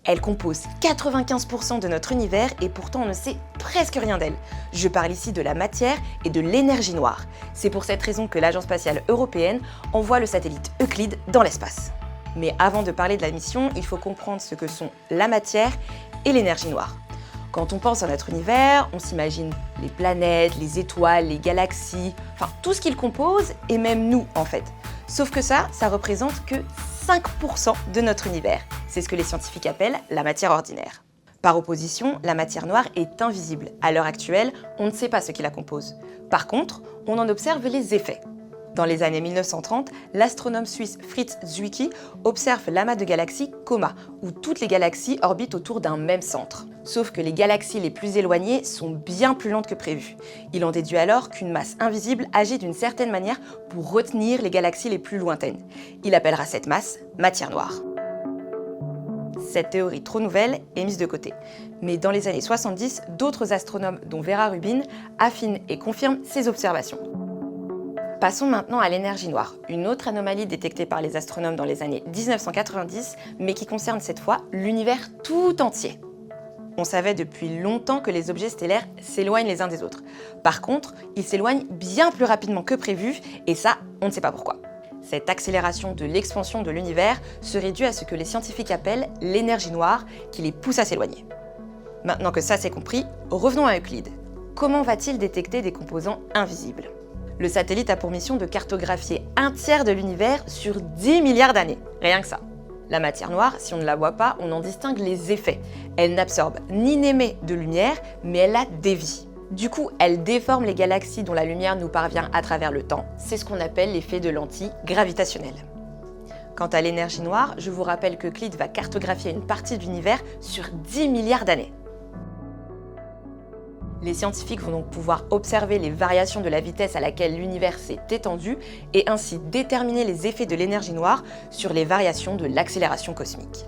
Elle compose 95% de notre univers et pourtant on ne sait presque rien d'elle. Je parle ici de la matière et de l'énergie noire. C'est pour cette raison que l'Agence spatiale européenne envoie le satellite Euclide dans l'espace. Mais avant de parler de la mission, il faut comprendre ce que sont la matière et l'énergie noire. Quand on pense à notre univers, on s'imagine les planètes, les étoiles, les galaxies, enfin tout ce qu'il compose et même nous en fait. Sauf que ça représente que 5% de notre univers. C'est ce que les scientifiques appellent la matière ordinaire. Par opposition, la matière noire est invisible. À l'heure actuelle, on ne sait pas ce qui la compose. Par contre, on en observe les effets. Dans les années 1930, l'astronome suisse Fritz Zwicky observe l'amas de galaxies Coma, où toutes les galaxies orbitent autour d'un même centre. Sauf que les galaxies les plus éloignées sont bien plus lentes que prévu. Il en déduit alors qu'une masse invisible agit d'une certaine manière pour retenir les galaxies les plus lointaines. Il appellera cette masse matière noire. Cette théorie trop nouvelle est mise de côté. Mais dans les années 70, d'autres astronomes, dont Vera Rubin, affinent et confirment ces observations. Passons maintenant à l'énergie noire, une autre anomalie détectée par les astronomes dans les années 1990, mais qui concerne cette fois l'univers tout entier. On savait depuis longtemps que les objets stellaires s'éloignent les uns des autres. Par contre, ils s'éloignent bien plus rapidement que prévu, et ça, on ne sait pas pourquoi. Cette accélération de l'expansion de l'univers serait due à ce que les scientifiques appellent l'énergie noire, qui les pousse à s'éloigner. Maintenant que ça c'est compris, revenons à Euclide. Comment va-t-il détecter des composants invisibles ? Le satellite a pour mission de cartographier un tiers de l'univers sur 10 milliards d'années, rien que ça. La matière noire, si on ne la voit pas, on en distingue les effets. Elle n'absorbe ni n'émet de lumière, mais elle la dévie. Du coup, elle déforme les galaxies dont la lumière nous parvient à travers le temps. C'est ce qu'on appelle l'effet de lentille gravitationnelle. Quant à l'énergie noire, je vous rappelle que Euclide va cartographier une partie de l'univers sur 10 milliards d'années. Les scientifiques vont donc pouvoir observer les variations de la vitesse à laquelle l'univers s'est étendu et ainsi déterminer les effets de l'énergie noire sur les variations de l'accélération cosmique.